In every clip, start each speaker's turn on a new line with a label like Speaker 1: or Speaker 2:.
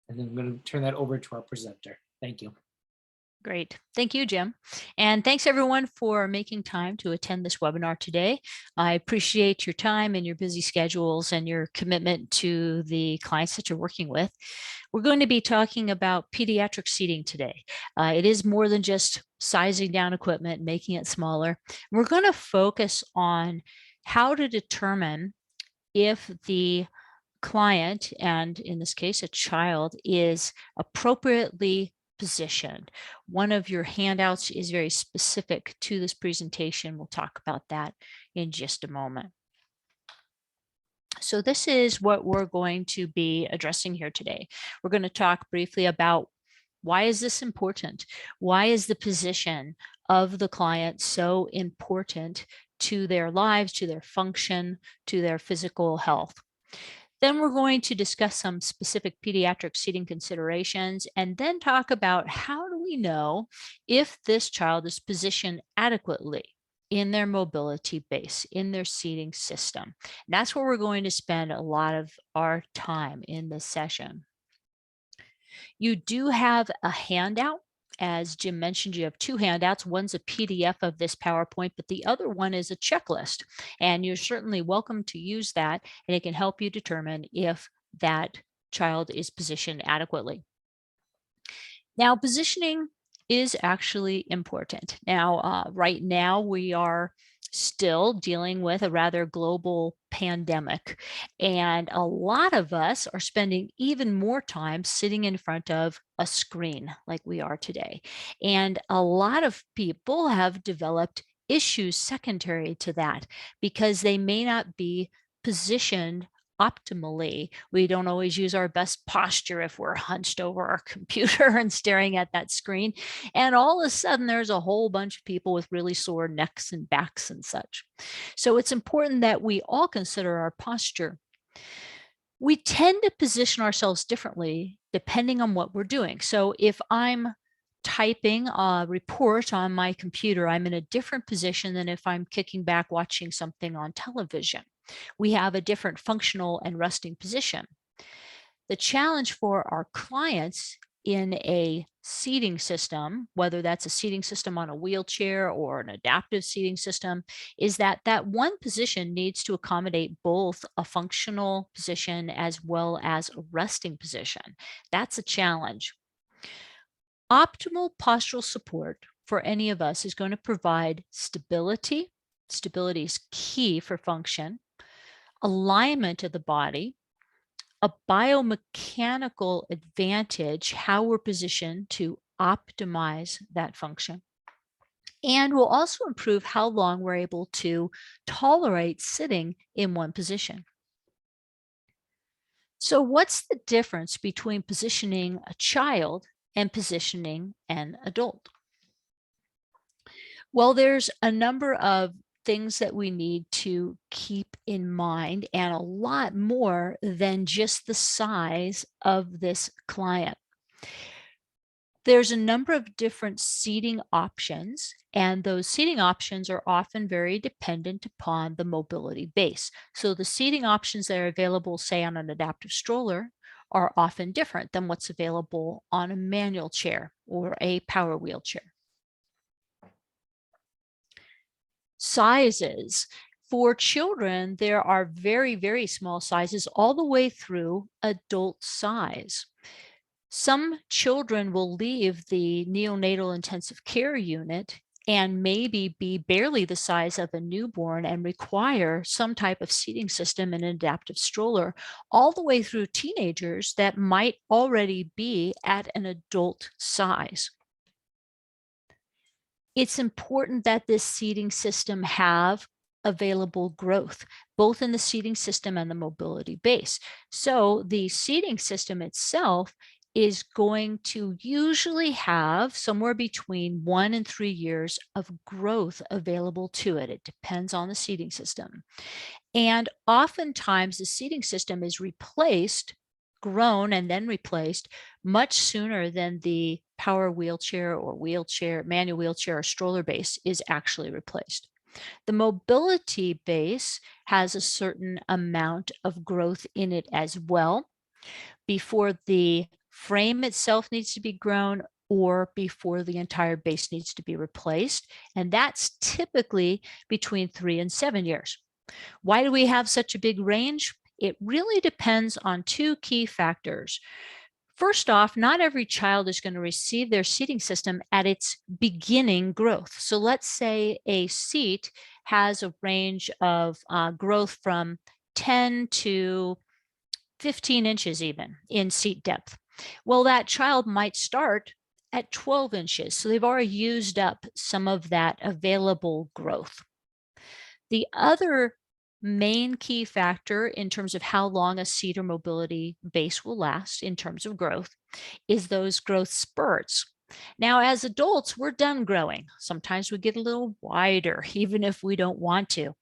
Speaker 1: And then I'm going to turn that over to our presenter. Thank you.
Speaker 2: Great. Thank you, Jim. And thanks everyone for making time to attend this webinar today. I appreciate your time and your busy schedules and your commitment to the clients that you're working with. We're going to be talking about pediatric seating today. It is more than just sizing down equipment, making it smaller. We're going to focus on how to determine if the client, and in this case, a child, is appropriately positioned. One of your handouts is very specific to this presentation. We'll talk about that in just a moment. So this is what we're going to be addressing here today. We're going to talk briefly about why is this important? Why is the position of the client so important to their lives, to their function, to their physical health? Then we're going to discuss some specific pediatric seating considerations and then talk about how do we know if this child is positioned adequately in their mobility base, in their seating system. And that's where we're going to spend a lot of our time in this session. You do have a handout. As Jim mentioned, you have two handouts. One's a PDF of this PowerPoint, but the other one is a checklist. And you're certainly welcome to use that, and it can help you determine if that child is positioned adequately. Now, positioning is actually important. Now, right now, we are still dealing with a rather global pandemic. And a lot of us are spending even more time sitting in front of a screen like we are today. And a lot of people have developed issues secondary to that because they may not be positioned optimally. We don't always use our best posture if we're hunched over our computer and staring at that screen. And all of a sudden, there's a whole bunch of people with really sore necks and backs and such. So it's important that we all consider our posture. We tend to position ourselves differently depending on what we're doing. So if I'm typing a report on my computer, I'm in a different position than if I'm kicking back watching something on television. We have a different functional and resting position. The challenge for our clients in a seating system, whether that's a seating system on a wheelchair or an adaptive seating system, is that that one position needs to accommodate both a functional position as well as a resting position. That's a challenge. Optimal postural support for any of us is going to provide stability. Stability is key for function, alignment of the body, a biomechanical advantage, how we're positioned to optimize that function. And will also improve how long we're able to tolerate sitting in one position. So what's the difference between positioning a child and positioning an adult? Well, there's a number of things that we need to keep in mind, and a lot more than just the size of this client. There's a number of different seating options, and those seating options are often very dependent upon the mobility base. So the seating options that are available, say, on an adaptive stroller are often different than what's available on a manual chair or a power wheelchair. Sizes. For children, there are very, very small sizes all the way through adult size. Some children will leave the neonatal intensive care unit and maybe be barely the size of a newborn and require some type of seating system and an adaptive stroller, all the way through teenagers that might already be at an adult size. It's important that this seating system have available growth, both in the seating system and the mobility base. So the seating system itself is going to usually have somewhere between 1 and 3 years of growth available to it. It depends on the seating system. And oftentimes the seating system is replaced, grown and then replaced much sooner than the power wheelchair or wheelchair, manual wheelchair or stroller base is actually replaced. The mobility base has a certain amount of growth in it as well before the frame itself needs to be grown, or before the entire base needs to be replaced. And that's typically between 3 and 7 years. Why do we have such a big range? It really depends on two key factors. First off, not every child is going to receive their seating system at its beginning growth. So let's say a seat has a range of growth from 10 to 15 inches even in seat depth. Well, that child might start at 12 inches. So they've already used up some of that available growth. The other main key factor in terms of how long a seat or mobility base will last in terms of growth is those growth spurts. Now, as adults, we're done growing. Sometimes we get a little wider, even if we don't want to.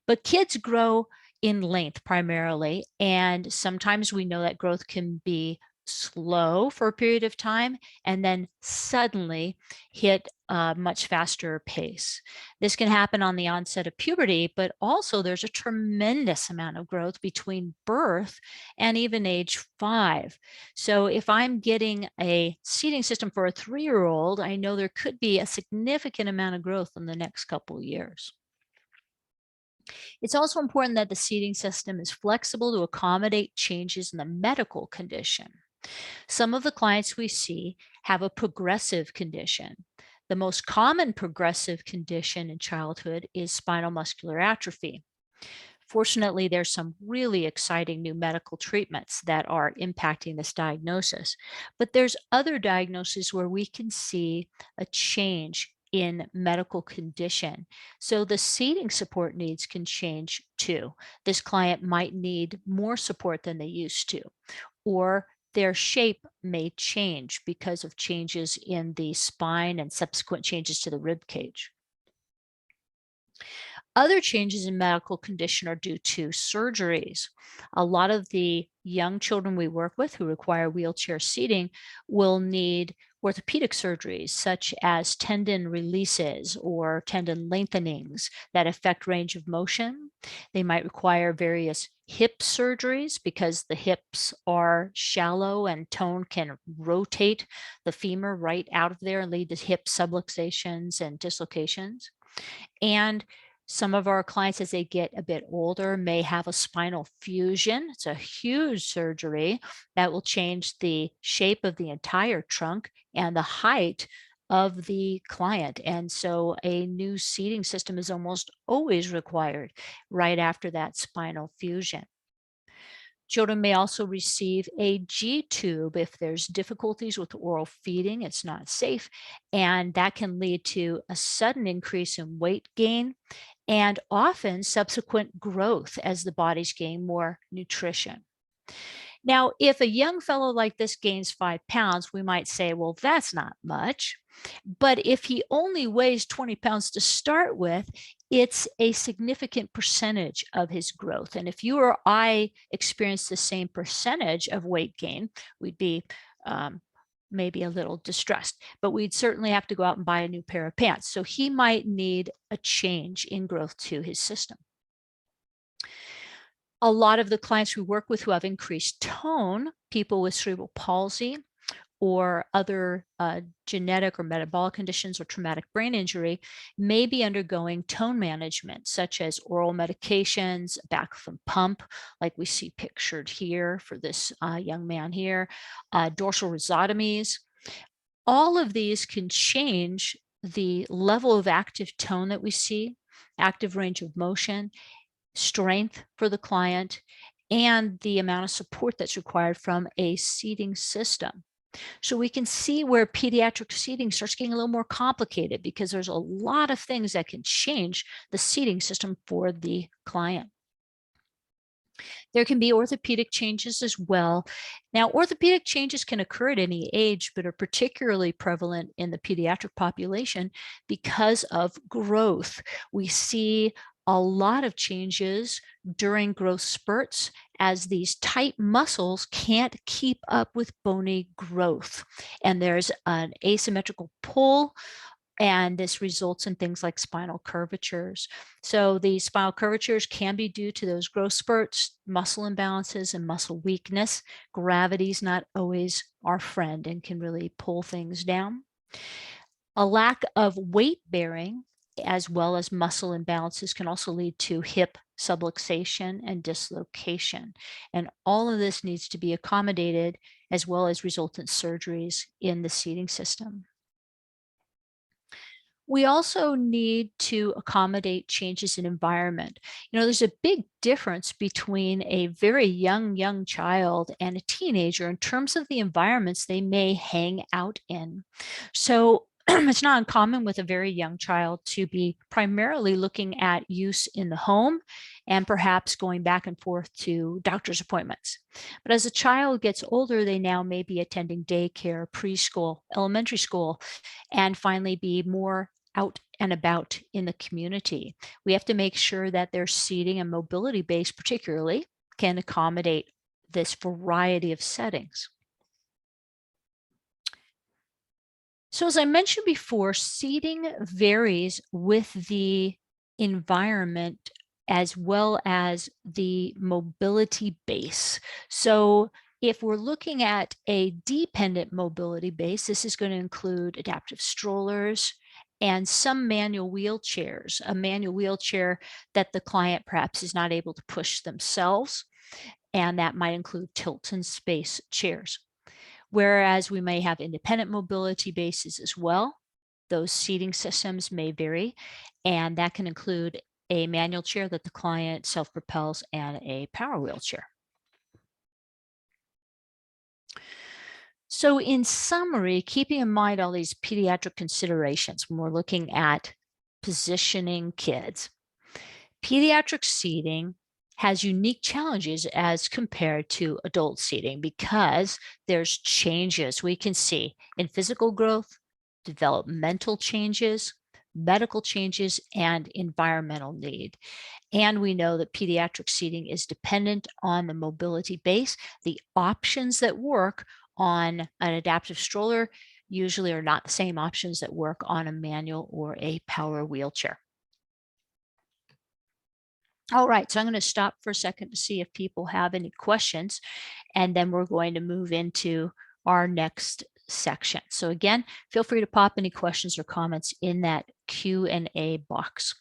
Speaker 2: But kids grow in length primarily, and sometimes we know that growth can be slow for a period of time and then suddenly hit a much faster pace. This can happen on the onset of puberty, but also there's a tremendous amount of growth between birth and even age 5. So if I'm getting a seating system for a 3-year-old, I know there could be a significant amount of growth in the next couple of years. It's also important that the seating system is flexible to accommodate changes in the medical condition. Some of the clients we see have a progressive condition. The most common progressive condition in childhood is spinal muscular atrophy. Fortunately, there's some really exciting new medical treatments that are impacting this diagnosis. But there's other diagnoses where we can see a change in medical condition. So the seating support needs can change too. This client might need more support than they used to, or their shape may change because of changes in the spine and subsequent changes to the rib cage. Other changes in medical condition are due to surgeries. A lot of the young children we work with who require wheelchair seating will need orthopedic surgeries, such as tendon releases or tendon lengthenings that affect range of motion. They might require various hip surgeries because the hips are shallow and tone can rotate the femur right out of there and lead to hip subluxations and dislocations. And some of our clients, as they get a bit older, may have a spinal fusion. It's a huge surgery that will change the shape of the entire trunk and the height of the client. And so a new seating system is almost always required right after that spinal fusion. Children may also receive a G tube if there's difficulties with oral feeding, it's not safe, and that can lead to a sudden increase in weight gain and often subsequent growth as the bodies gain more nutrition. Now, if a young fellow like this gains 5 pounds, we might say, well, that's not much. But if he only weighs 20 pounds to start with, it's a significant percentage of his growth. And if you or I experience the same percentage of weight gain, we'd be maybe a little distressed, but we'd certainly have to go out and buy a new pair of pants. So he might need a change in growth to his system. A lot of the clients we work with who have increased tone, people with cerebral palsy or other genetic or metabolic conditions or traumatic brain injury, may be undergoing tone management, such as oral medications, baclofen pump, like we see pictured here for this young man here, dorsal rhizotomies. All of these can change the level of active tone that we see, active range of motion, strength for the client, and the amount of support that's required from a seating system. So we can see where pediatric seating starts getting a little more complicated because there's a lot of things that can change the seating system for the client. There can be orthopedic changes as well. Now, orthopedic changes can occur at any age, but are particularly prevalent in the pediatric population because of growth. We see a lot of changes during growth spurts as these tight muscles can't keep up with bony growth. And there's an asymmetrical pull And this results in things like spinal curvatures. So these spinal curvatures can be due to those growth spurts, muscle imbalances, and muscle weakness. Gravity is not always our friend and can really pull things down. A lack of weight bearing as well as muscle imbalances can also lead to hip subluxation and dislocation. And all of this needs to be accommodated as well as result in surgeries in the seating system. We also need to accommodate changes in environment. There's a big difference between a very young child and a teenager in terms of the environments they may hang out in. So it's not uncommon with a very young child to be primarily looking at use in the home and perhaps going back and forth to doctor's appointments. But as a child gets older, they now may be attending daycare, preschool, elementary school, and finally be more out and about in the community. We have to make sure that their seating and mobility base particularly can accommodate this variety of settings. So as I mentioned before, seating varies with the environment as well as the mobility base. So if we're looking at a dependent mobility base, this is going to include adaptive strollers and some manual wheelchairs, a manual wheelchair that the client perhaps is not able to push themselves, and that might include tilt and space chairs. Whereas we may have independent mobility bases as well. Those seating systems may vary, and that can include a manual chair that the client self-propels and a power wheelchair. So in summary, keeping in mind all these pediatric considerations when we're looking at positioning kids, pediatric seating has unique challenges as compared to adult seating because there's changes we can see in physical growth, developmental changes, medical changes, and environmental need. And we know that pediatric seating is dependent on the mobility base. The options that work on an adaptive stroller usually are not the same options that work on a manual or a power wheelchair. All right, so I'm going to stop for a second to see if people have any questions, and then we're going to move into our next section. So again, feel free to pop any questions or comments in that Q&A box.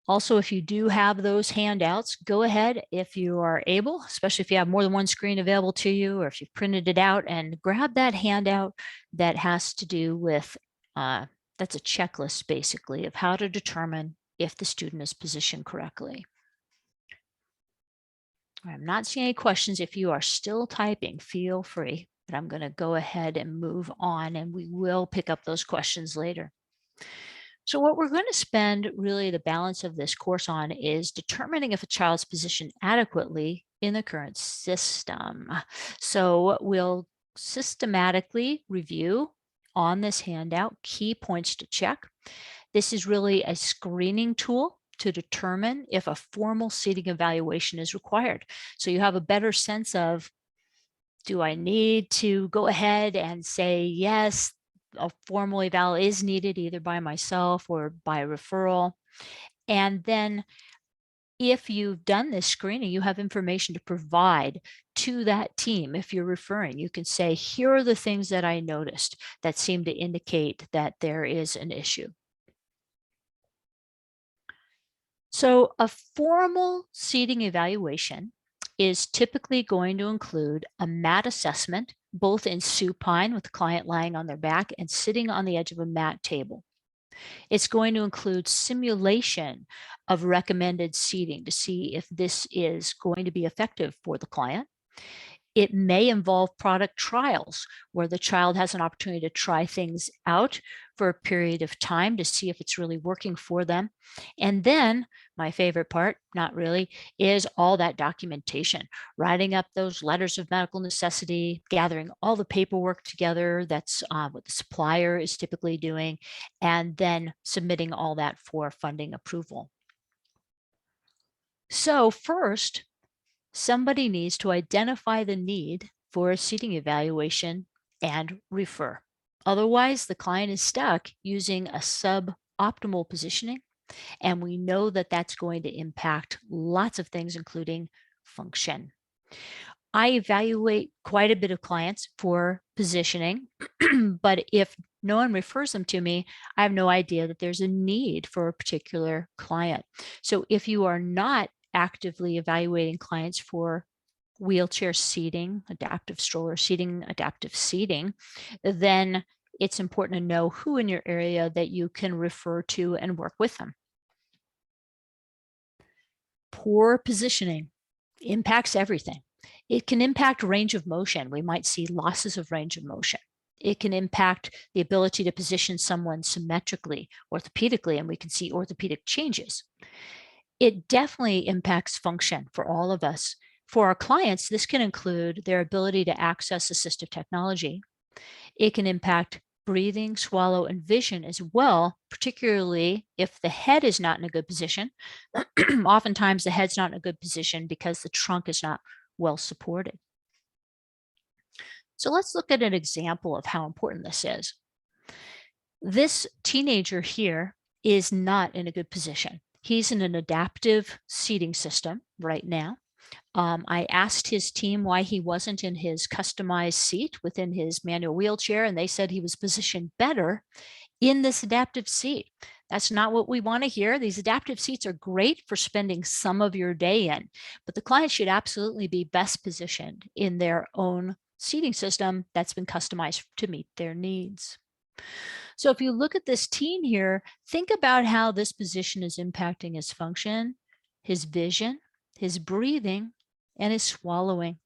Speaker 2: Also, if you do have those handouts, go ahead if you are able, especially if you have more than one screen available to you, or if you've printed it out, and grab that handout that has to do with, that's a checklist basically of how to determine if the student is positioned correctly. I'm not seeing any questions. If you are still typing, feel free, but I'm going to go ahead and move on, and we will pick up those questions later. So what we're going to spend really the balance of this course on is determining if a child's positioned adequately in the current system. So we'll systematically review on this handout key points to check. This is really a screening tool to determine if a formal seating evaluation is required. So you have a better sense of, do I need to go ahead and say, yes, a formal eval is needed either by myself or by referral. And then if you've done this screening, you have information to provide to that team. If you're referring, you can say, here are the things that I noticed that seem to indicate that there is an issue. So a formal seating evaluation is typically going to include a mat assessment, both in supine with the client lying on their back and sitting on the edge of a mat table. It's going to include simulation of recommended seating to see if this is going to be effective for the client. It may involve product trials where the child has an opportunity to try things out for a period of time to see if it's really working for them. And then my favorite part, not really, is all that documentation, writing up those letters of medical necessity, gathering all the paperwork together. That's what the supplier is typically doing, and then submitting all that for funding approval. So first, somebody needs to identify the need for a seating evaluation and refer. Otherwise, the client is stuck using a suboptimal positioning, and we know that that's going to impact lots of things, including function. I evaluate quite a bit of clients for positioning, but if no one refers them to me, I have no idea that there's a need for a particular client. So if you are not actively evaluating clients for wheelchair seating, adaptive stroller seating, adaptive seating, then it's important to know who in your area that you can refer to and work with them. Poor positioning impacts everything. It can impact range of motion. We might see losses of range of motion. It can impact the ability to position someone symmetrically, orthopedically, and we can see orthopedic changes. It definitely impacts function for all of us. For our clients, this can include their ability to access assistive technology. It can impact breathing, swallow, and vision as well, particularly if the head is not in a good position. Oftentimes, the head's not in a good position because the trunk is not well supported. So let's look at an example of how important this is. This teenager here is not in a good position. He's in an adaptive seating system right now. I asked his team why he wasn't in his customized seat within his manual wheelchair, and they said he was positioned better in this adaptive seat. That's not what we want to hear. These adaptive seats are great for spending some of your day in, but the client should absolutely be best positioned in their own seating system that's been customized to meet their needs. So if you look at this teen here, think about how this position is impacting his function, his vision, his breathing, and his swallowing.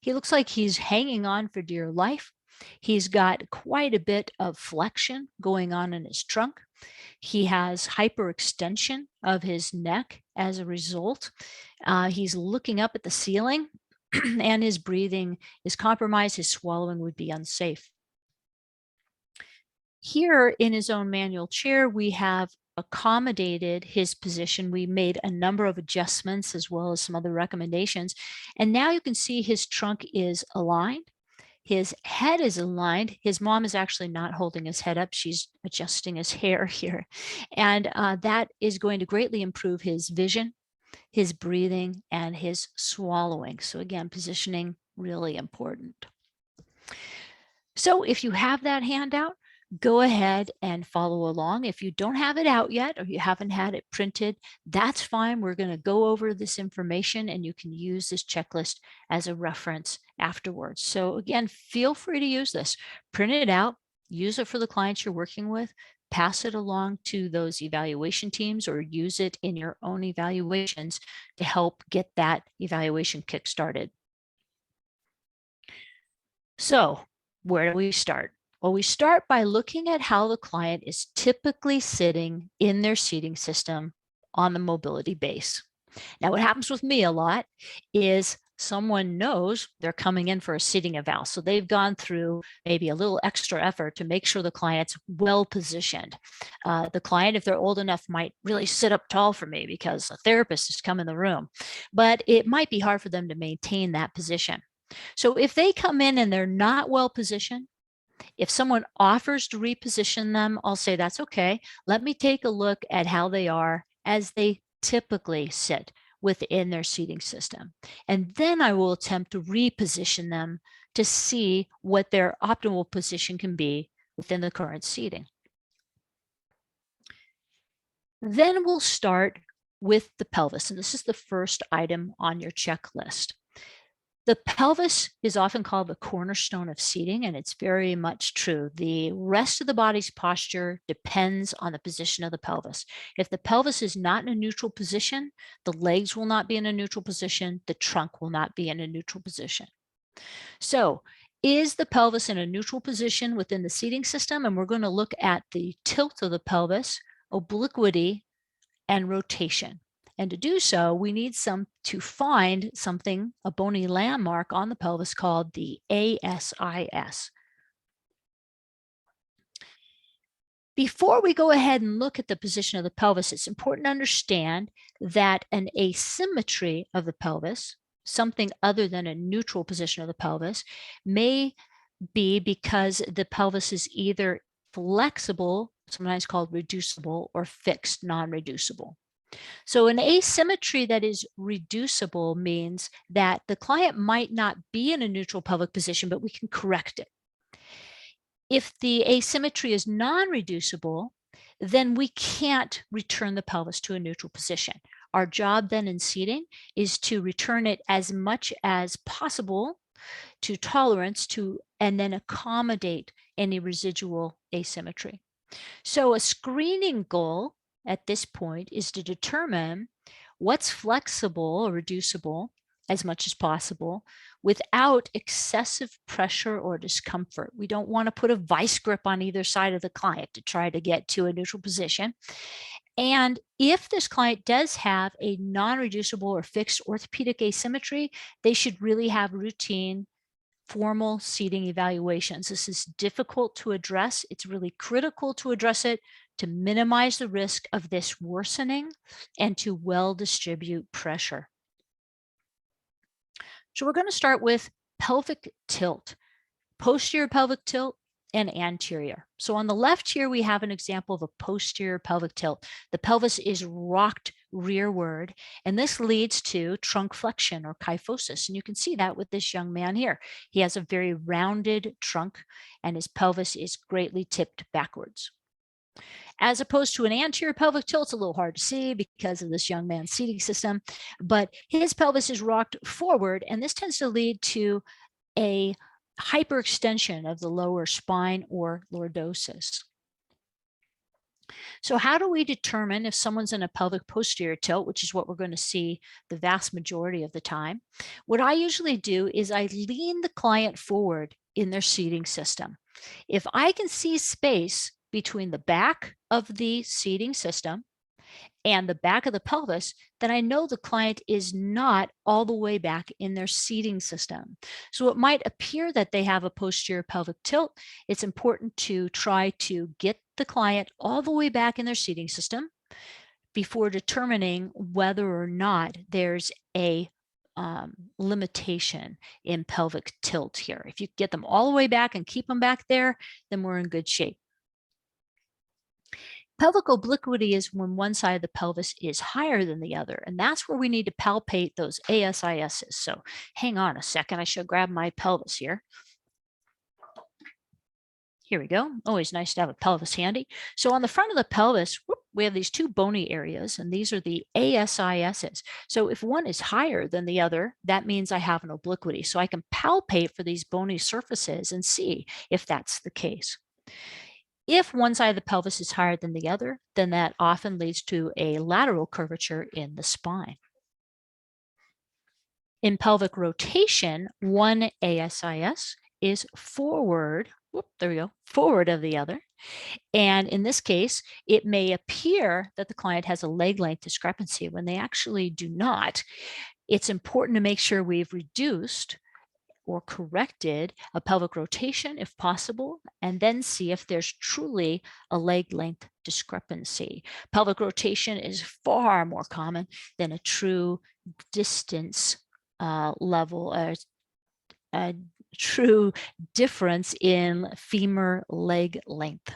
Speaker 2: He looks like he's hanging on for dear life. He's got quite a bit of flexion going on in his trunk. He has hyperextension of his neck as a result. He's looking up at the ceiling and his breathing is compromised. His swallowing would be unsafe. Here in his own manual chair, we have accommodated his position. We made a number of adjustments as well as some other recommendations. And now you can see his trunk is aligned. His head is aligned. His mom is actually not holding his head up. She's adjusting his hair here. And that is going to greatly improve his vision, his breathing, and his swallowing. So again, positioning really important. So if you have that handout, go ahead and follow along. If you don't have it out yet or you haven't had it printed, that's fine. We're going to go over this information and you can use this checklist as a reference afterwards. So again, feel free to use this. Print it out, use it for the clients you're working with, pass it along to those evaluation teams or use it in your own evaluations to help get that evaluation kick-started. So where do we start? Well, we start by looking at how the client is typically sitting in their seating system on the mobility base. Now, what happens with me a lot is someone knows they're coming in for a seating eval. So they've gone through maybe a little extra effort to make sure the client's well positioned. The client, if they're old enough, might really sit up tall for me because a therapist has come in the room. But it might be hard for them to maintain that position. So if they come in and they're not well positioned, if someone offers to reposition them, I'll say, that's okay. Let me take a look at how they are as they typically sit within their seating system. And then I will attempt to reposition them to see what their optimal position can be within the current seating. Then we'll start with the pelvis. And this is the first item on your checklist. The pelvis is often called the cornerstone of seating, and it's very much true. The rest of the body's posture depends on the position of the pelvis. If the pelvis is not in a neutral position, the legs will not be in a neutral position, the trunk will not be in a neutral position. So, is the pelvis in a neutral position within the seating system? And we're going to look at the tilt of the pelvis, obliquity, and rotation. And to do so, we need to find something, a bony landmark on the pelvis called the ASIS. Before we go ahead and look at the position of the pelvis, it's important to understand that an asymmetry of the pelvis something other than a neutral position of the pelvis may be because the pelvis is either flexible, sometimes called reducible, or fixed, non-reducible. So an asymmetry that is reducible means that the client might not be in a neutral pelvic position, but we can correct it. If the asymmetry is non-reducible, then we can't return the pelvis to a neutral position. Our job then in seating is to return it as much as possible to tolerance and then accommodate any residual asymmetry. So a screening goal at this point is to determine what's flexible or reducible as much as possible without excessive pressure or discomfort. We don't want to put a vice grip on either side of the client to try to get to a neutral position. And if this client does have a non-reducible or fixed orthopedic asymmetry, they should really have routine formal seating evaluations. This is difficult to address. It's really critical to address it to minimize the risk of this worsening and to well distribute pressure. So we're going to start with pelvic tilt, posterior pelvic tilt, and anterior. So on the left here, we have an example of a posterior pelvic tilt. The pelvis is rocked rearward, and this leads to trunk flexion or kyphosis. And you can see that with this young man here. He has a very rounded trunk, and his pelvis is greatly tipped backwards. As opposed to an anterior pelvic tilt, it's a little hard to see because of this young man's seating system, but his pelvis is rocked forward, and this tends to lead to a hyperextension of the lower spine or lordosis. So how do we determine if someone's in a pelvic posterior tilt, which is what we're going to see the vast majority of the time? What I usually do is I lean the client forward in their seating system. If I can see space between the back of the seating system and the back of the pelvis, then I know the client is not all the way back in their seating system. So it might appear that they have a posterior pelvic tilt. It's important to try to get the client all the way back in their seating system before determining whether or not there's a limitation in pelvic tilt here. If you get them all the way back and keep them back there, then we're in good shape. Pelvic obliquity is when one side of the pelvis is higher than the other, and that's where we need to palpate those ASISs. So hang on a second, I should grab my pelvis here. Here we go. Always nice to have a pelvis handy. So on the front of the pelvis, we have these two bony areas, and these are the ASISs. So if one is higher than the other, that means I have an obliquity. So I can palpate for these bony surfaces and see if that's the case. If one side of the pelvis is higher than the other, then that often leads to a lateral curvature in the spine. In pelvic rotation, one ASIS is forward, forward of the other. And in this case, it may appear that the client has a leg length discrepancy when they actually do not. It's important to make sure we've reduced or corrected a pelvic rotation if possible, and then see if there's truly a leg length discrepancy. Pelvic rotation is far more common than a true distance level, a true difference in femur leg length.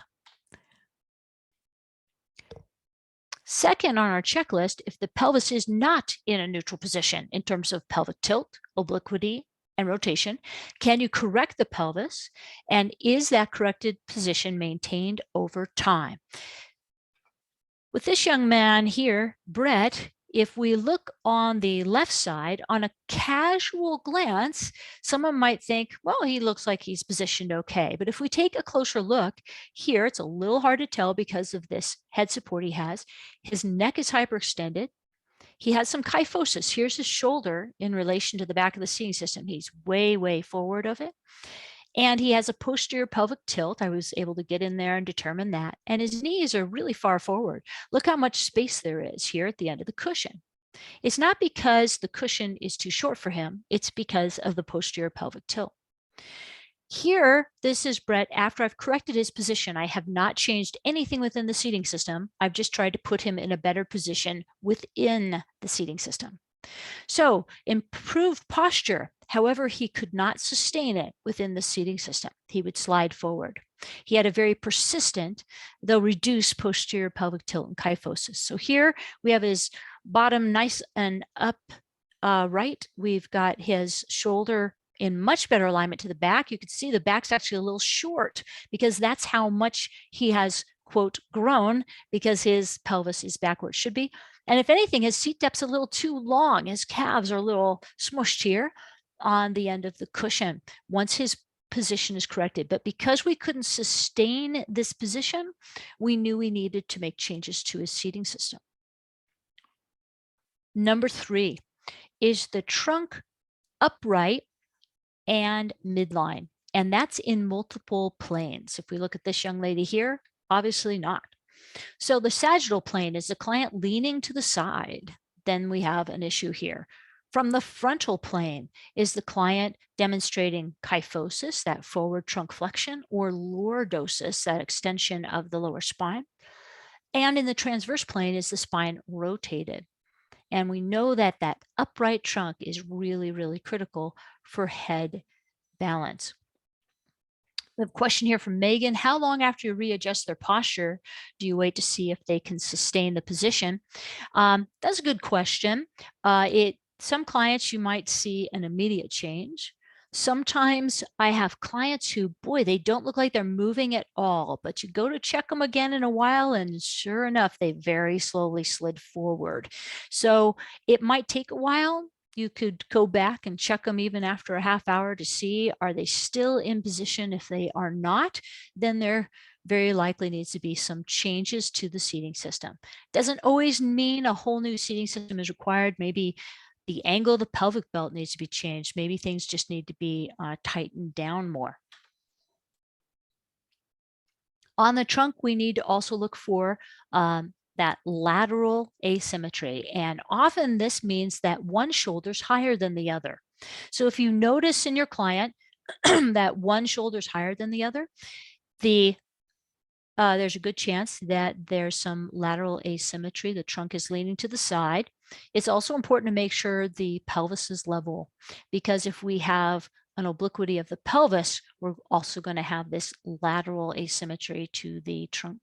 Speaker 2: Second on our checklist, if the pelvis is not in a neutral position in terms of pelvic tilt, obliquity, and rotation, can you correct the pelvis? And is that corrected position maintained over time? With this young man here, Brett, if we look on the left side, on a casual glance, someone might think, well, he looks like he's positioned okay. But if we take a closer look here, it's a little hard to tell because of this head support he has. His neck is hyperextended. He has some kyphosis. Here's his shoulder in relation to the back of the seating system. He's way, way forward of it. And he has a posterior pelvic tilt. I was able to get in there and determine that. And his knees are really far forward. Look how much space there is here at the end of the cushion. It's not because the cushion is too short for him. It's because of the posterior pelvic tilt. Here, this is Brett after I've corrected his position. I have not changed anything within the seating system. I've just tried to put him in a better position within the seating system. So improved posture. However, he could not sustain it within the seating system. He would slide forward. He had a very persistent, though reduced posterior pelvic tilt and kyphosis. So here we have his bottom nice and up right. We've got his shoulder in much better alignment to the back. You can see the back's actually a little short because that's how much he has, quote, grown, because his pelvis is back where it should be. And if anything, his seat depth's a little too long. His calves are a little smushed here on the end of the cushion once his position is corrected. But because we couldn't sustain this position, we knew we needed to make changes to his seating system. Number 3 is the trunk upright and midline, and that's in multiple planes. If we look at this young lady here, obviously not. So the sagittal plane is the client leaning to the side. Then we have an issue here. From the frontal plane is the client demonstrating kyphosis, that forward trunk flexion, or lordosis, that extension of the lower spine. And in the transverse plane is the spine rotated. And we know that that upright trunk is really, really critical for head balance. We have a question here from Megan. How long after you readjust their posture do you wait to see if they can sustain the position? That's a good question. Some clients you might see an immediate change. Sometimes I have clients who, boy, they don't look like they're moving at all, but you go to check them again in a while, and sure enough, they very slowly slid forward. So it might take a while. You could go back and check them even after a half hour to see, are they still in position? If they are not, then there very likely needs to be some changes to the seating system. Doesn't always mean a whole new seating system is required. Maybe the angle of the pelvic belt needs to be changed. Maybe things just need to be tightened down more. On the trunk, we need to also look for that lateral asymmetry. And often this means that one shoulder is higher than the other. So if you notice in your client that one shoulder is higher than the other, there's a good chance that there's some lateral asymmetry. The trunk is leaning to the side. It's also important to make sure the pelvis is level, because if we have an obliquity of the pelvis, we're also going to have this lateral asymmetry to the trunk.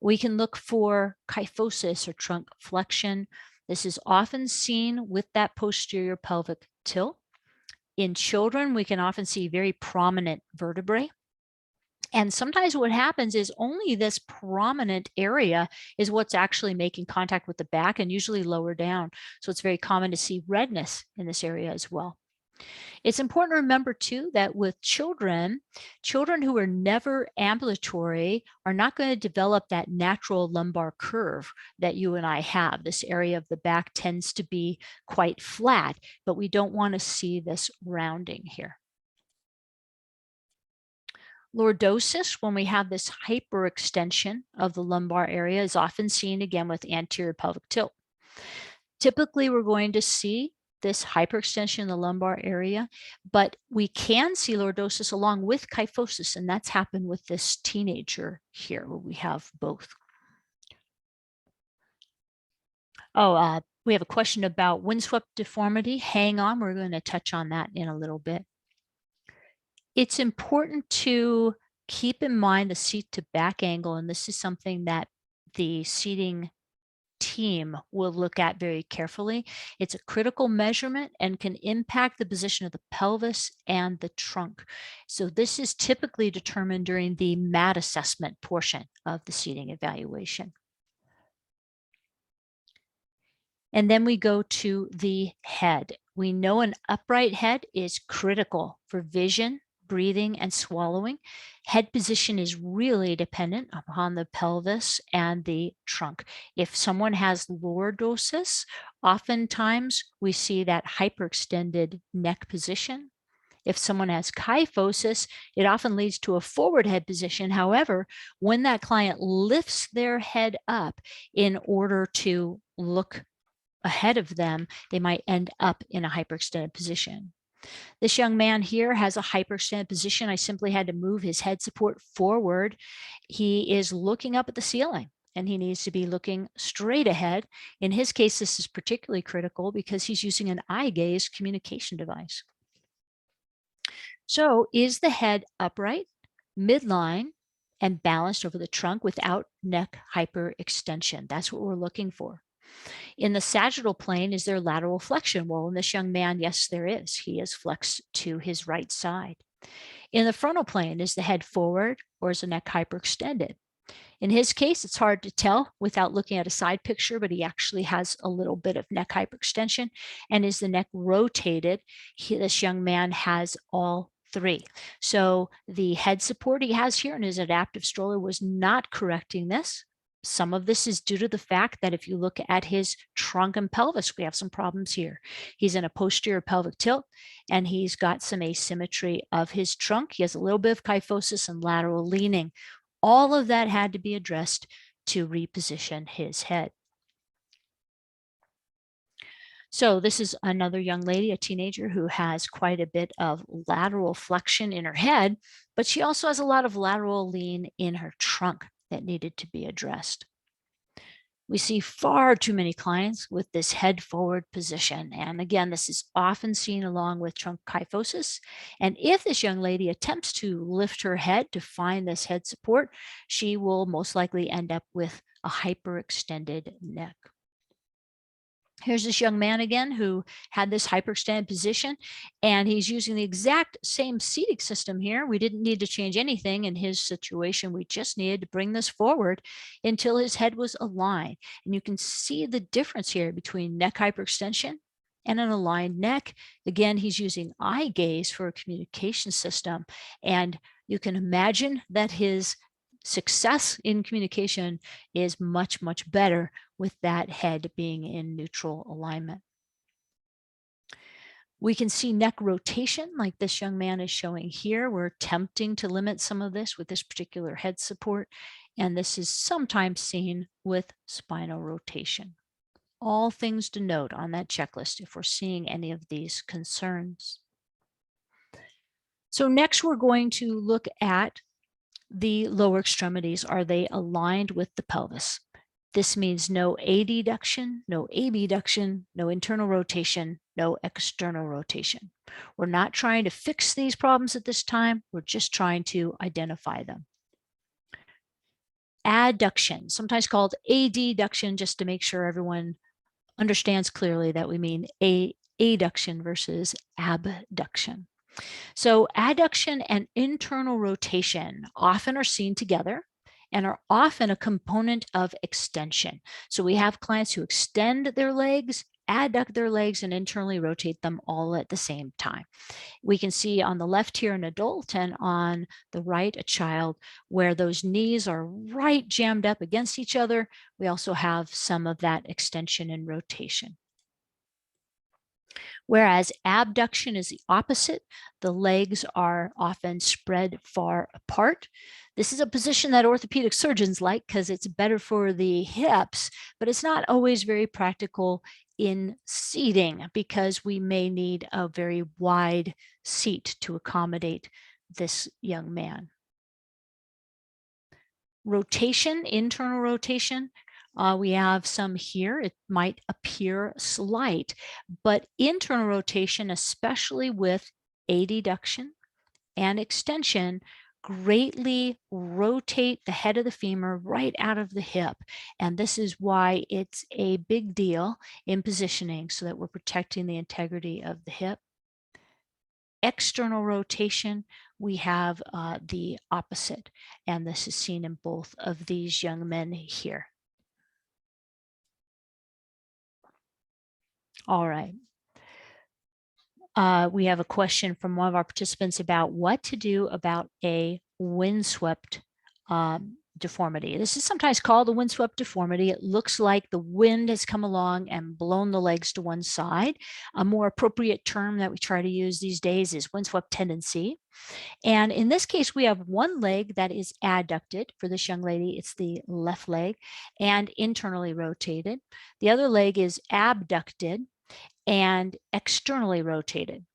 Speaker 2: We can look for kyphosis or trunk flexion. This is often seen with that posterior pelvic tilt. In children, we can often see very prominent vertebrae. And sometimes what happens is only this prominent area is what's actually making contact with the back, and usually lower down. So it's very common to see redness in this area as well. It's important to remember too that with children who are never ambulatory are not going to develop that natural lumbar curve that you and I have. This area of the back tends to be quite flat, but we don't want to see this rounding here. Lordosis, when we have this hyperextension of the lumbar area, is often seen again with anterior pelvic tilt. Typically, we're going to see this hyperextension in the lumbar area, but we can see lordosis along with kyphosis, and that's happened with this teenager here where we have both. We have a question about windswept deformity. Hang on, we're going to touch on that in a little bit. It's important to keep in mind the seat to back angle, and this is something that the seating team will look at very carefully. It's a critical measurement and can impact the position of the pelvis and the trunk. So this is typically determined during the MAT assessment portion of the seating evaluation. And then we go to the head. We know an upright head is critical for vision, breathing, and swallowing. Head position is really dependent upon the pelvis and the trunk. If someone has lordosis, oftentimes we see that hyperextended neck position. If someone has kyphosis, it often leads to a forward head position. However, when that client lifts their head up in order to look ahead of them, they might end up in a hyperextended position. This young man here has a hyperextended position. I simply had to move his head support forward. He is looking up at the ceiling, and he needs to be looking straight ahead. In his case, this is particularly critical because he's using an eye gaze communication device. So is the head upright, midline, and balanced over the trunk without neck hyperextension? That's what we're looking for. In the sagittal plane, is there lateral flexion? Well, in this young man, yes, there is. He is flexed to his right side. In the frontal plane, is the head forward or is the neck hyperextended? In his case, it's hard to tell without looking at a side picture, but he actually has a little bit of neck hyperextension. And is the neck rotated? This young man has all three. So the head support he has here in his adaptive stroller was not correcting this. Some of this is due to the fact that if you look at his trunk and pelvis, we have some problems here. He's in a posterior pelvic tilt, and he's got some asymmetry of his trunk. He has a little bit of kyphosis and lateral leaning. All of that had to be addressed to reposition his head. So this is another young lady, a teenager, who has quite a bit of lateral flexion in her head, but she also has a lot of lateral lean in her trunk that needed to be addressed. We see far too many clients with this head forward position. And again, this is often seen along with trunk kyphosis. And if this young lady attempts to lift her head to find this head support, she will most likely end up with a hyperextended neck. Here's this young man again who had this hyperextended position, and he's using the exact same seating system here. We didn't need to change anything in his situation. We just needed to bring this forward until his head was aligned. And you can see the difference here between neck hyperextension and an aligned neck. Again, he's using eye gaze for a communication system. And you can imagine that his success in communication is much, much better with that head being in neutral alignment. We can see neck rotation like this young man is showing here. We're attempting to limit some of this with this particular head support, and this is sometimes seen with spinal rotation. All things to note on that checklist if we're seeing any of these concerns. So next we're going to look at the lower extremities. Are they aligned with the pelvis? This means no adduction, no abduction, no internal rotation, no external rotation. We're not trying to fix these problems at this time. We're just trying to identify them. Adduction, sometimes called adduction, just to make sure everyone understands clearly that we mean adduction versus abduction. So adduction and internal rotation often are seen together and are often a component of extension. So we have clients who extend their legs, adduct their legs, and internally rotate them all at the same time. We can see on the left here an adult and on the right a child where those knees are right jammed up against each other. We also have some of that extension and rotation. Whereas abduction is the opposite. The legs are often spread far apart. This is a position that orthopedic surgeons like because it's better for the hips, but it's not always very practical in seating because we may need a very wide seat to accommodate this young man. Rotation, internal rotation, we have some here. It might appear slight, but internal rotation, especially with adduction and extension, greatly rotate the head of the femur right out of the hip. And this is why it's a big deal in positioning so that we're protecting the integrity of the hip. External rotation, we have the opposite, and this is seen in both of these young men here. All right. We have a question from one of our participants about what to do about a windswept deformity. This is sometimes called a windswept deformity. It looks like the wind has come along and blown the legs to one side. A more appropriate term that we try to use these days is windswept tendency. And in this case, we have one leg that is adducted. For this young lady, it's the left leg and internally rotated. The other leg is abducted and externally rotated.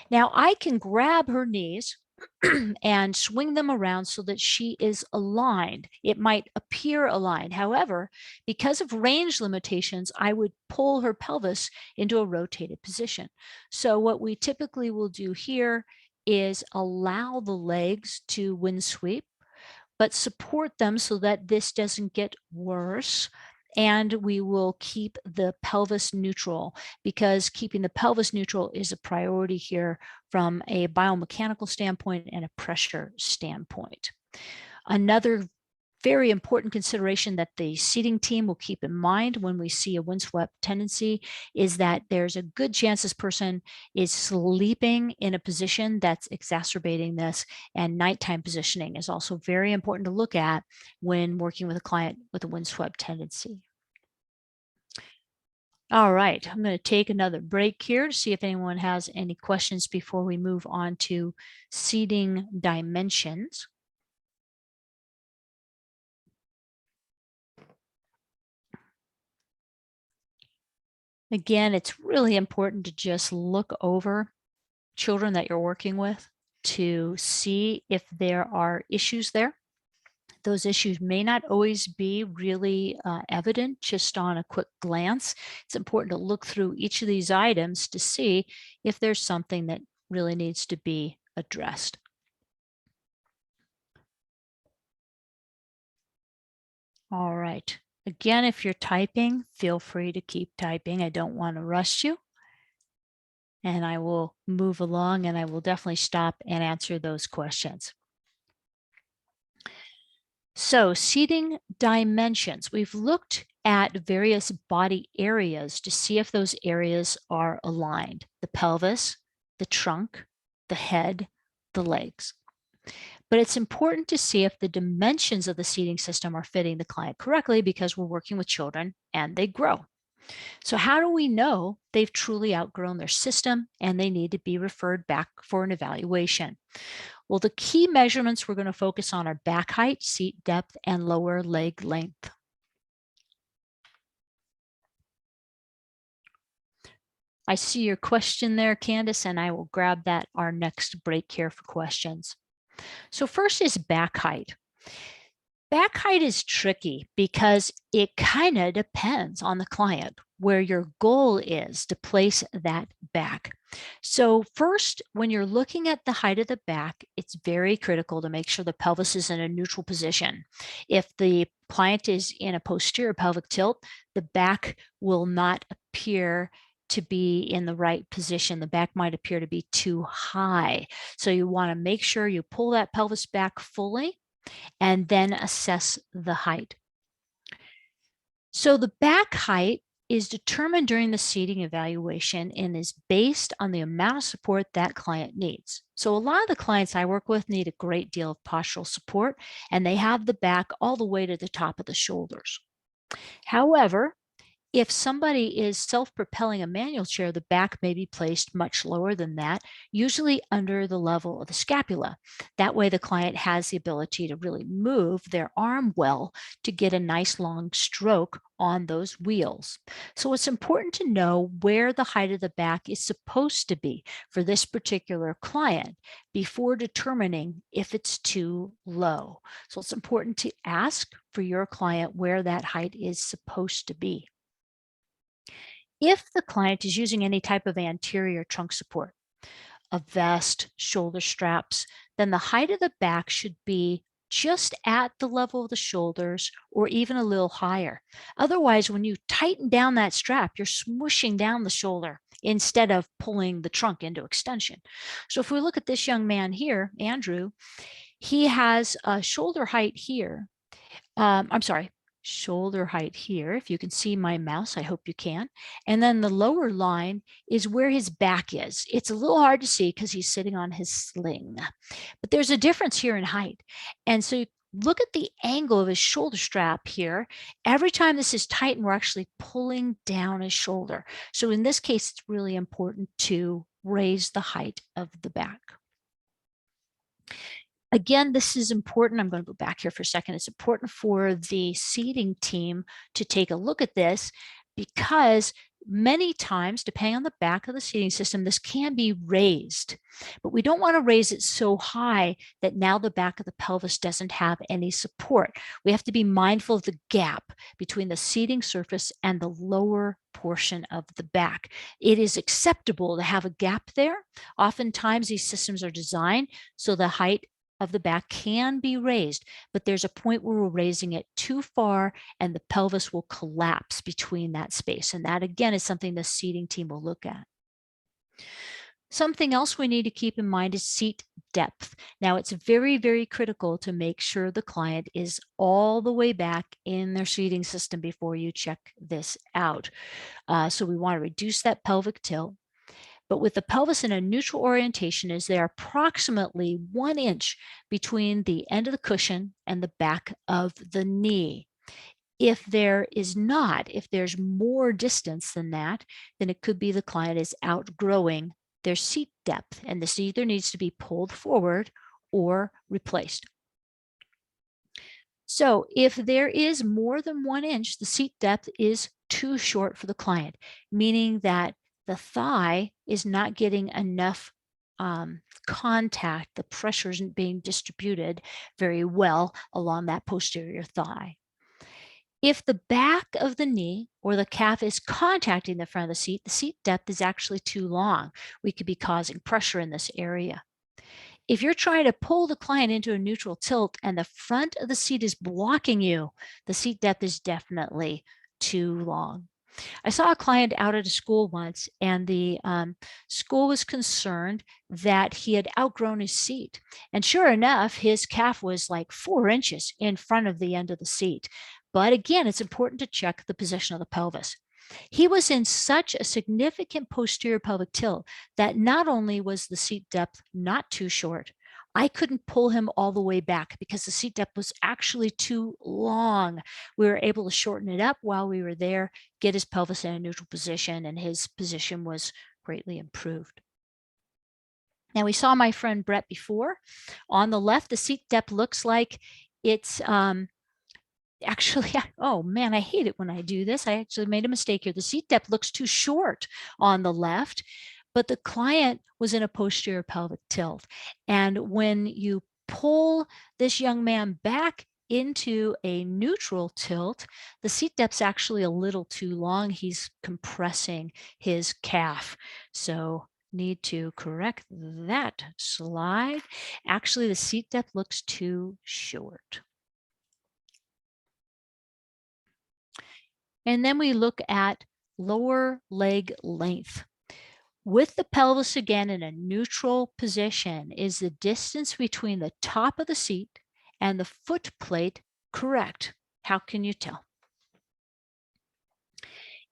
Speaker 2: Now I can grab her knees and swing them around so that she is aligned. It might appear aligned. However, because of range limitations, I would pull her pelvis into a rotated position. So what we typically will do here is allow the legs to wind sweep, but support them so that this doesn't get worse. And we will keep the pelvis neutral, because keeping the pelvis neutral is a priority here from a biomechanical standpoint and a pressure standpoint. Another very important consideration that the seating team will keep in mind when we see a windswept tendency is that there's a good chance this person is sleeping in a position that's exacerbating this, and nighttime positioning is also very important to look at when working with a client with a windswept tendency. All right, I'm going to take another break here to see if anyone has any questions before we move on to seating dimensions. Again, it's really important to just look over children that you're working with to see if there are issues there. Those issues may not always be really evident just on a quick glance. It's important to look through each of these items to see if there's something that really needs to be addressed. All right. Again, if you're typing, feel free to keep typing. I don't want to rush you. And I will move along, and I will definitely stop and answer those questions. So, seating dimensions. We've looked at various body areas to see if those areas are aligned: the pelvis, the trunk, the head, the legs. But it's important to see if the dimensions of the seating system are fitting the client correctly, because we're working with children and they grow. So how do we know they've truly outgrown their system and they need to be referred back for an evaluation? Well, the key measurements we're going to focus on are back height, seat depth, and lower leg length. I see your question there, Candace, and I will grab that our next break here for questions. So first is back height. Back height is tricky because it kind of depends on the client where your goal is to place that back. So first, when you're looking at the height of the back, it's very critical to make sure the pelvis is in a neutral position. If the client is in a posterior pelvic tilt, the back will not appear to be in the right position. The back might appear to be too high. So you want to make sure you pull that pelvis back fully and then assess the height. So the back height is determined during the seating evaluation and is based on the amount of support that client needs. So a lot of the clients I work with need a great deal of postural support, and they have the back all the way to the top of the shoulders. However, if somebody is self-propelling a manual chair, the back may be placed much lower than that, usually under the level of the scapula. That way the client has the ability to really move their arm well to get a nice long stroke on those wheels. So it's important to know where the height of the back is supposed to be for this particular client before determining if it's too low. So it's important to ask for your client where that height is supposed to be. If the client is using any type of anterior trunk support, a vest, shoulder straps, then the height of the back should be just at the level of the shoulders or even a little higher. Otherwise, when you tighten down that strap, you're smushing down the shoulder instead of pulling the trunk into extension. So if we look at this young man here, Andrew, he has a shoulder height here. Shoulder height here. If you can see my mouse, I hope you can. And then the lower line is where his back is. It's a little hard to see because he's sitting on his sling, but there's a difference here in height. And so you look at the angle of his shoulder strap here. Every time this is tightened, we're actually pulling down his shoulder. So in this case, it's really important to raise the height of the back. Again, this is important. I'm going to go back here for a second. It's important for the seating team to take a look at this because Many times, depending on the back of the seating system, this can be raised, but we don't want to raise it so high that now the back of the pelvis doesn't have any support. We have to be mindful of the gap between the seating surface and the lower portion of the back. It is acceptable to have a gap there. Oftentimes, these systems are designed so the height of the back can be raised, but there's a point where we're raising it too far and the pelvis will collapse between that space. And that, again, is something the seating team will look at. Something else we need to keep in mind is seat depth. Now, it's very, very critical to make sure the client is all the way back in their seating system before you check this out. So we want to reduce that pelvic tilt. But with the pelvis in a neutral orientation, is there approximately 1 inch between the end of the cushion and the back of the knee. If there is not, if there's more distance than that, then it could be the client is outgrowing their seat depth, and this either needs to be pulled forward or replaced. So if there is more than 1 inch, the seat depth is too short for the client, meaning that the thigh is not getting enough contact. The pressure isn't being distributed very well along that posterior thigh. If the back of the knee or the calf is contacting the front of the seat depth is actually too long. We could be causing pressure in this area. If you're trying to pull the client into a neutral tilt and the front of the seat is blocking you, the seat depth is definitely too long. I saw a client out at a school once, and the school was concerned that he had outgrown his seat. And sure enough, his calf was like 4 inches in front of the end of the seat. But again, it's important to check the position of the pelvis. He was in such a significant posterior pelvic tilt that not only was the seat depth not too short, I couldn't pull him all the way back because the seat depth was actually too long. We were able to shorten it up while we were there, get his pelvis in a neutral position, and his position was greatly improved. Now, we saw my friend Brett before. On the left, the seat depth looks like it's actually, oh man, I hate it when I do this. I actually made a mistake here. The seat depth looks too short on the left, but the client was in a posterior pelvic tilt. And when you pull this young man back into a neutral tilt, the seat depth's actually a little too long. He's compressing his calf. So need to correct that slide. Actually, the seat depth looks too short. And then we look at lower leg length. With the pelvis again in a neutral position, is the distance between the top of the seat and the foot plate correct? How can you tell?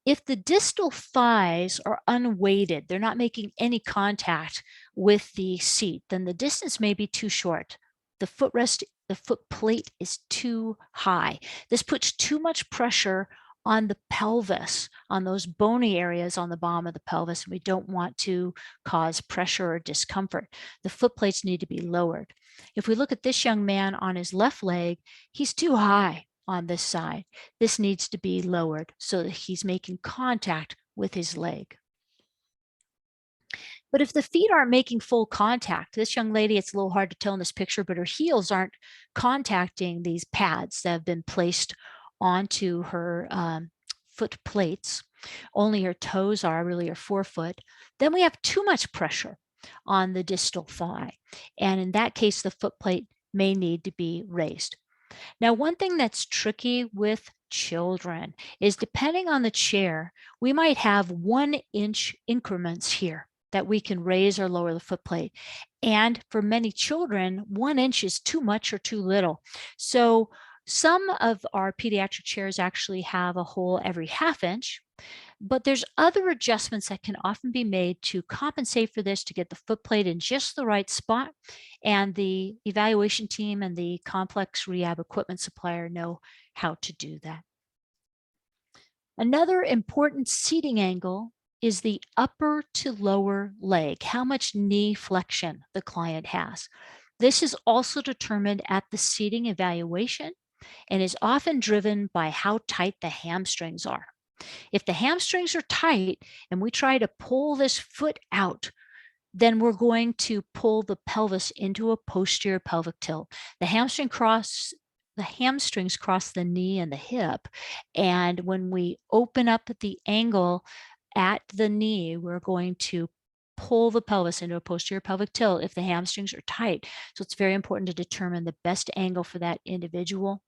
Speaker 2: If the distal thighs are unweighted, they're not making any contact with the seat, then the distance may be too short. The footrest, the foot plate is too high. This puts too much pressure on the pelvis, on those bony areas on the bottom of the pelvis. We don't want to cause pressure or discomfort. The foot plates need to be lowered. If we look at this young man on his left leg, he's too high on this side. This needs to be lowered so that he's making contact with his leg. But if the feet aren't making full contact, this young lady, it's a little hard to tell in this picture, but her heels aren't contacting these pads that have been placed onto her foot plates. Only her toes are, really her forefoot. Then we have too much pressure on the distal thigh. And in that case, the foot plate may need to be raised. Now, one thing that's tricky with children is depending on the chair, we might have 1 inch increments here that we can raise or lower the foot plate. And for many children, 1 inch is too much or too little. So some of our pediatric chairs actually have a hole every 1/2 inch, but there's other adjustments that can often be made to compensate for this to get the foot plate in just the right spot. And the evaluation team and the complex rehab equipment supplier know how to do that. Another important seating angle is the upper to lower leg, how much knee flexion the client has. This is also determined at the seating evaluation and is often driven by how tight the hamstrings are. If the hamstrings are tight and we try to pull this foot out, then we're going to pull the pelvis into a posterior pelvic tilt. The hamstrings cross the knee and the hip. And when we open up the angle at the knee, we're going to pull the pelvis into a posterior pelvic tilt if the hamstrings are tight. So it's very important to determine the best angle for that individual.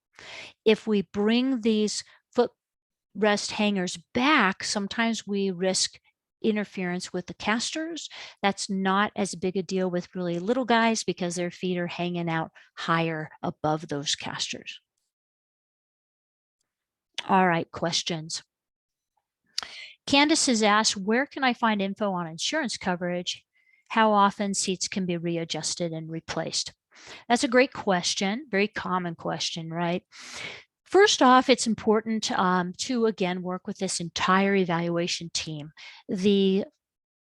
Speaker 2: If we bring these footrest hangers back, sometimes we risk interference with the casters. That's not as big a deal with really little guys because their feet are hanging out higher above those casters. All right, questions. Candace has asked, where can I find info on insurance coverage? How often seats can be readjusted and replaced? That's a great question, very common question, right? First off, it's important to, again, work with this entire evaluation team. The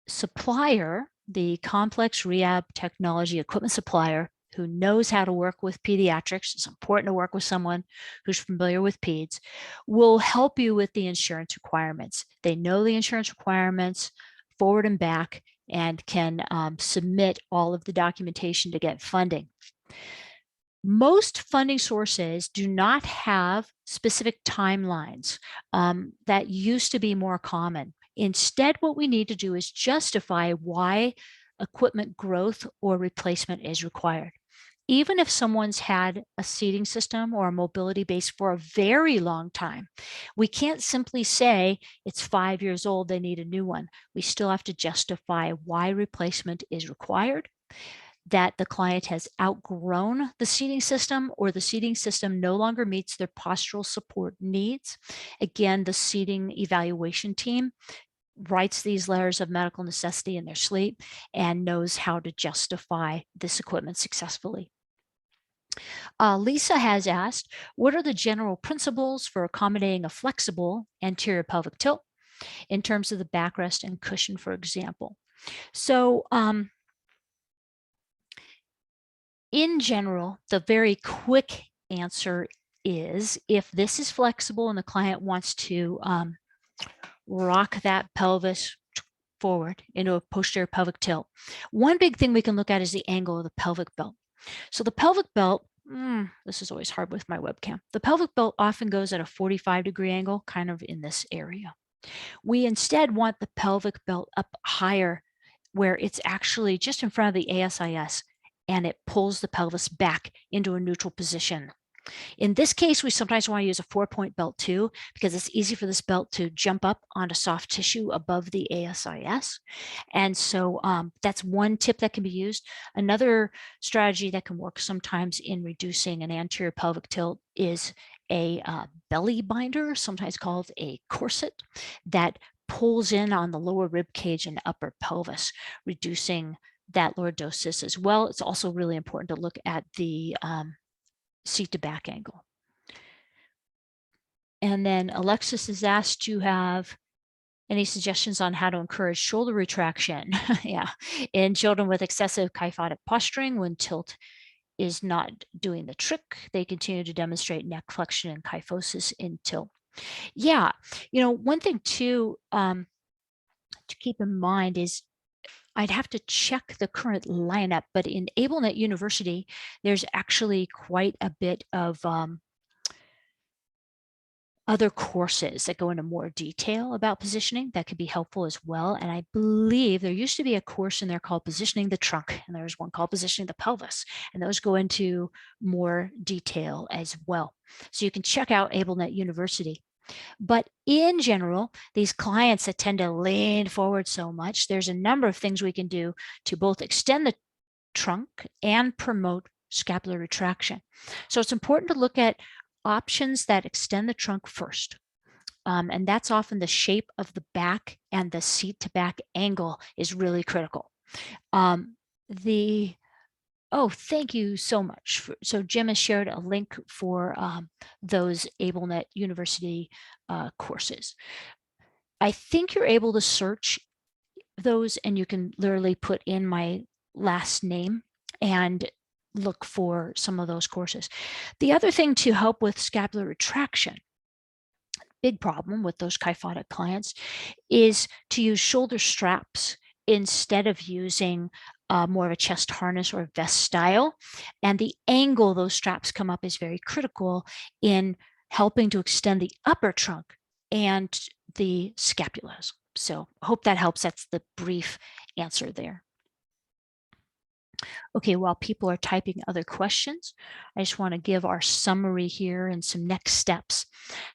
Speaker 2: supplier, the complex rehab technology equipment supplier who knows how to work with pediatrics, it's important to work with someone who's familiar with peds, will help you with the insurance requirements. They know the insurance requirements forward and back and can submit all of the documentation to get funding. Most funding sources do not have specific timelines. That used to be more common. Instead, what we need to do is justify why equipment growth or replacement is required. Even if someone's had a seating system or a mobility base for a very long time, we can't simply say it's 5 years old, they need a new one. We still have to justify why replacement is required, that the client has outgrown the seating system or the seating system no longer meets their postural support needs. Again, the seating evaluation team writes these letters of medical necessity in their sleep and knows how to justify this equipment successfully. Lisa has asked, what are the general principles for accommodating a flexible anterior pelvic tilt in terms of the backrest and cushion, for example? So, in general, the very quick answer is if this is flexible and the client wants to rock that pelvis forward into a posterior pelvic tilt, one big thing we can look at is the angle of the pelvic belt. So the pelvic belt, this is always hard with my webcam. The pelvic belt often goes at a 45-degree angle, kind of in this area. We instead want the pelvic belt up higher where it's actually just in front of the ASIS and it pulls the pelvis back into a neutral position. In this case, we sometimes want to use a 4-point belt too, because it's easy for this belt to jump up onto soft tissue above the ASIS. And so that's one tip that can be used. Another strategy that can work sometimes in reducing an anterior pelvic tilt is a belly binder, sometimes called a corset, that pulls in on the lower rib cage and upper pelvis, reducing that lordosis as well. It's also really important to look at the seat to back angle. And then Alexis is asked, do you have any suggestions on how to encourage shoulder retraction? Yeah, in children with excessive kyphotic posturing, when tilt is not doing the trick, they continue to demonstrate neck flexion and kyphosis in tilt. Yeah, one thing too to keep in mind is I'd have to check the current lineup, but in AbleNet University, there's actually quite a bit of other courses that go into more detail about positioning that could be helpful as well. And I believe there used to be a course in there called Positioning the Trunk, and there's one called Positioning the Pelvis, and those go into more detail as well. So you can check out AbleNet University. But in general, these clients that tend to lean forward so much, there's a number of things we can do to both extend the trunk and promote scapular retraction. So it's important to look at options that extend the trunk first. And that's often the shape of the back, and the seat to back angle is really critical. Oh, thank you so much. So Jim has shared a link for those AbleNet University courses. I think you're able to search those, and you can literally put in my last name and look for some of those courses. The other thing to help with scapular retraction, big problem with those kyphotic clients is to use shoulder straps instead of using more of a chest harness or vest style. And the angle those straps come up is very critical in helping to extend the upper trunk and the scapulas. So I hope that helps. That's the brief answer there. Okay, while people are typing other questions, I just want to give our summary here and some next steps.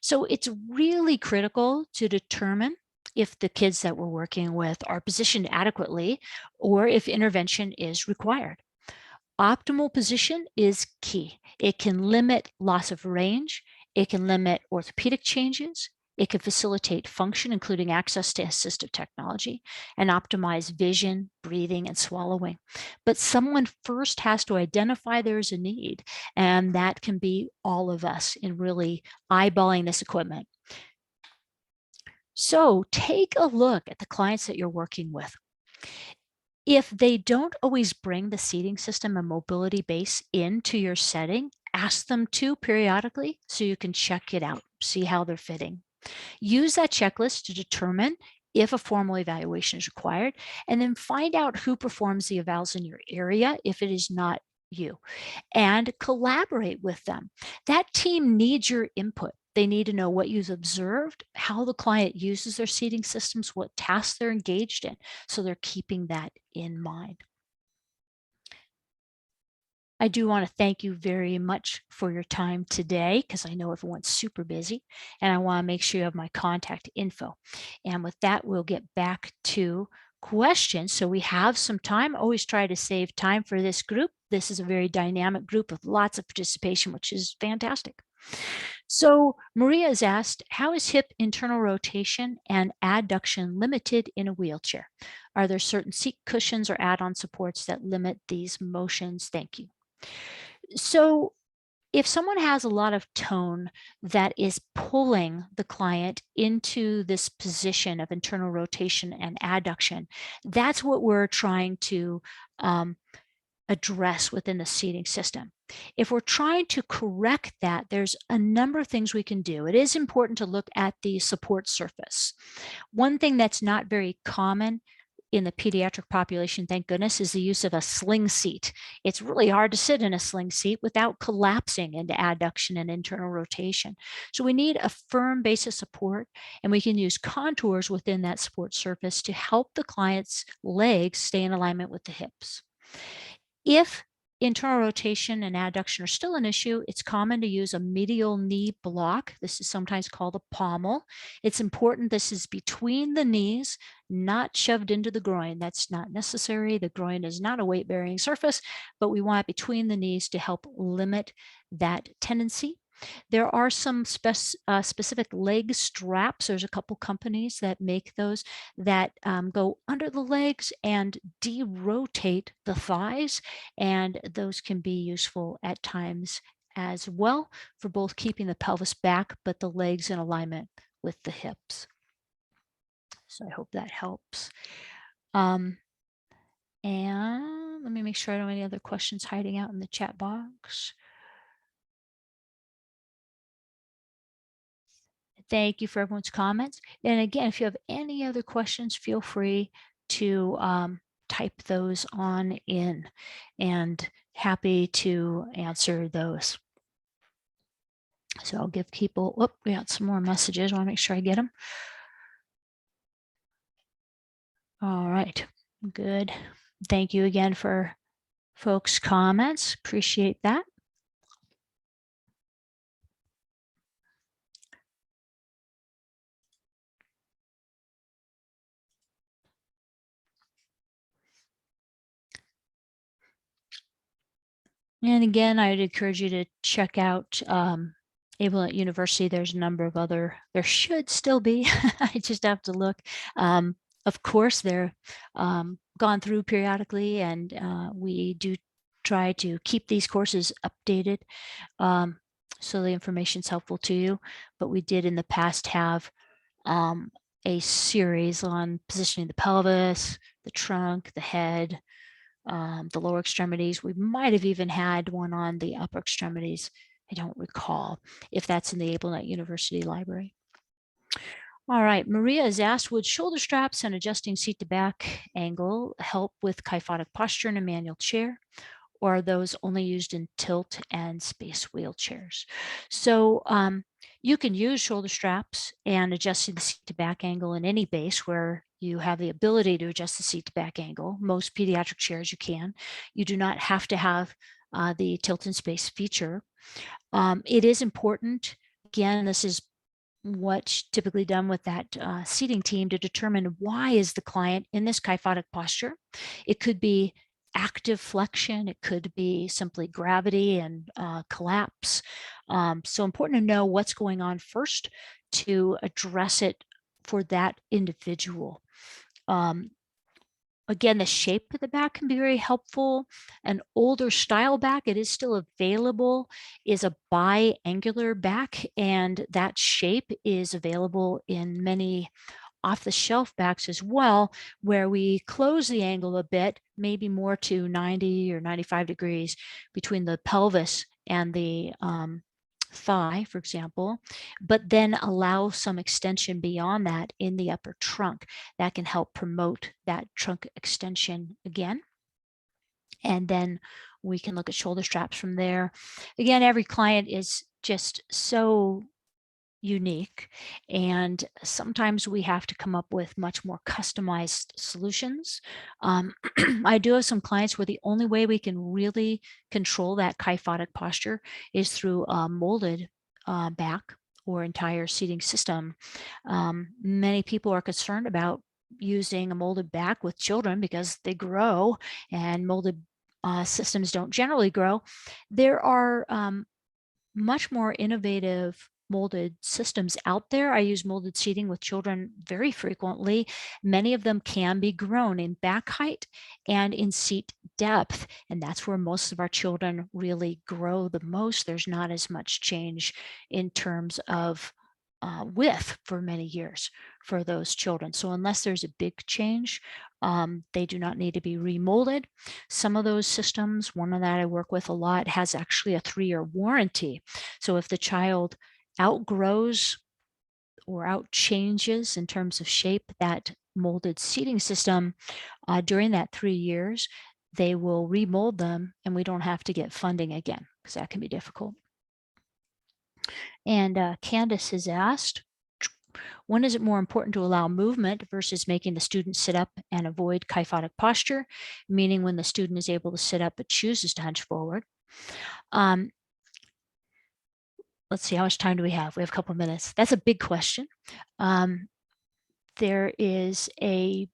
Speaker 2: So it's really critical to determine if the kids that we're working with are positioned adequately or if intervention is required. Optimal position is key. It can limit loss of range. It can limit orthopedic changes. It can facilitate function, including access to assistive technology, and optimize vision, breathing, and swallowing. But someone first has to identify there's a need, and that can be all of us in really eyeballing this equipment. So take a look at the clients that you're working with. If they don't always bring the seating system and mobility base into your setting, ask them to periodically so you can check it out, see how they're fitting. Use that checklist to determine if a formal evaluation is required, and then find out who performs the evals in your area if it is not you, and collaborate with them. That team needs your input. They need to know what you've observed, how the client uses their seating systems, what tasks they're engaged in, so they're keeping that in mind. I do want to thank you very much for your time today, because I know everyone's super busy, and I want to make sure you have my contact info. And with that, we'll get back to questions. So we have some time. Always try to save time for this group. This is a very dynamic group with lots of participation, which is fantastic. So Maria has asked, how is hip internal rotation and adduction limited in a wheelchair? Are there certain seat cushions or add-on supports that limit these motions? Thank you. So if someone has a lot of tone that is pulling the client into this position of internal rotation and adduction, that's what we're trying to address within the seating system. If we're trying to correct that, there's a number of things we can do. It is important to look at the support surface. One thing that's not very common in the pediatric population, thank goodness, is the use of a sling seat. It's really hard to sit in a sling seat without collapsing into adduction and internal rotation. So we need a firm base of support, and we can use contours within that support surface to help the client's legs stay in alignment with the hips. If internal rotation and adduction are still an issue, it's common to use a medial knee block. This is sometimes called a pommel. It's important this is between the knees, not shoved into the groin. That's not necessary. The groin is not a weight-bearing surface, but we want it between the knees to help limit that tendency. There are some specific leg straps. There's a couple companies that make those that go under the legs and derotate the thighs, and those can be useful at times as well for both keeping the pelvis back but the legs in alignment with the hips. So I hope that helps. And let me make sure I don't have any other questions hiding out in the chat box. Thank you for everyone's comments. And again, if you have any other questions, feel free to type those on in, and happy to answer those. So I'll give people, oh, we got some more messages. I want to make sure I get them. All right, good. Thank you again for folks' comments. Appreciate that. And again, I'd encourage you to check out Able University. There's a number of other, there should still be, I just have to look. Of course, they're gone through periodically, and we do try to keep these courses updated so the information is helpful to you. But we did in the past have a series on positioning the pelvis, the trunk, the head, the lower extremities. We might have even had one on the upper extremities. I don't recall if that's in the Able University library. All right, Maria has asked, would shoulder straps and adjusting seat to back angle help with kyphotic posture in a manual chair? Or are those only used in tilt and space wheelchairs? So you can use shoulder straps and adjusting the seat to back angle in any base where you have the ability to adjust the seat to back angle. Most pediatric chairs you can. You do not have to have the tilt and space feature. It is important. Again, this is what's typically done with that seating team to determine why is the client in this kyphotic posture. It could be active flexion. It could be simply gravity and collapse. So important to know what's going on first to address it for that individual. Um, Again, the shape of the back can be very helpful. An older style back, it is still available, is a biangular back, and that shape is available in many off-the-shelf backs as well, where we close the angle a bit, maybe more to 90 or 95 degrees between the pelvis and the thigh, for example, but then allow some extension beyond that in the upper trunk. That can help promote that trunk extension again. And then we can look at shoulder straps from there. Again, every client is just so unique. And sometimes we have to come up with much more customized solutions. I do have some clients where the only way we can really control that kyphotic posture is through a molded back or entire seating system. Many people are concerned about using a molded back with children because they grow and molded systems don't generally grow. There are much more innovative molded systems out there. I use molded seating with children very frequently. Many of them can be grown in back height and in seat depth, and that's where most of our children really grow the most. There's not as much change in terms of width for many years for those children. So unless there's a big change, they do not need to be remolded. Some of those systems, one of that I work with a lot, has actually a 3-year warranty. So if the child outgrows or out changes in terms of shape that molded seating system during that 3 years, they will remold them and we don't have to get funding again because that can be difficult. And Candace has asked, when is it more important to allow movement versus making the student sit up and avoid kyphotic posture, meaning when the student is able to sit up but chooses to hunch forward? Um, let's see, how much time do we have? We have a couple of minutes. That's a big question. There is a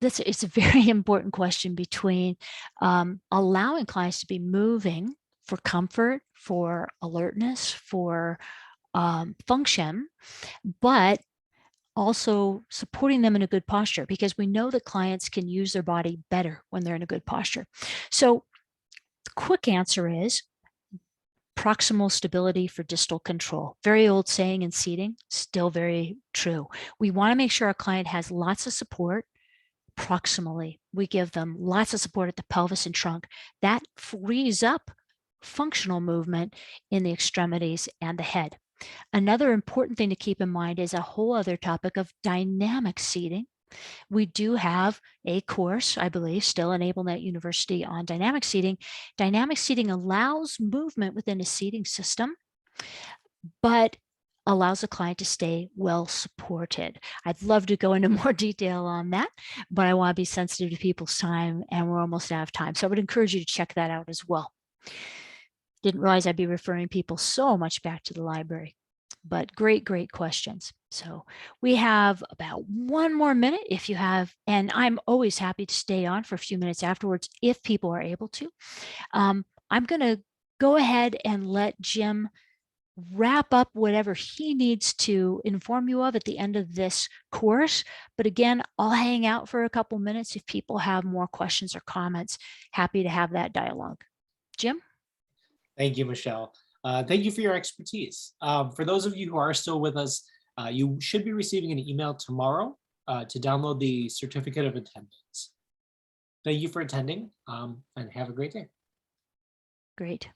Speaker 2: it's a very important question between allowing clients to be moving for comfort, for alertness, for function, but also supporting them in a good posture because we know that clients can use their body better when they're in a good posture. So the quick answer is proximal stability for distal control. Very old saying in seating, still very true. We want to make sure our client has lots of support proximally. We give them lots of support at the pelvis and trunk. That frees up functional movement in the extremities and the head. Another important thing to keep in mind is a whole other topic of dynamic seating. We do have a course, I believe, still in Enablement University on dynamic seating. Dynamic seating allows movement within a seating system, but allows the client to stay well supported. I'd love to go into more detail on that, but I want to be sensitive to people's time and we're almost out of time. So I would encourage you to check that out as well. Didn't realize I'd be referring people so much back to the library, but great, great questions. So we have about 1 more minute if you have, and I'm always happy to stay on for a few minutes afterwards if people are able to. I'm going to go ahead and let Jim wrap up whatever he needs to inform you of at the end of this course. But again, I'll hang out for a couple minutes if people have more questions or comments. Happy to have that dialogue. Jim?
Speaker 1: Thank you, Michelle. Thank you for your expertise. For those of you who are still with us, you should be receiving an email tomorrow to download the certificate of attendance. Thank you for attending and have a great day.
Speaker 2: Great.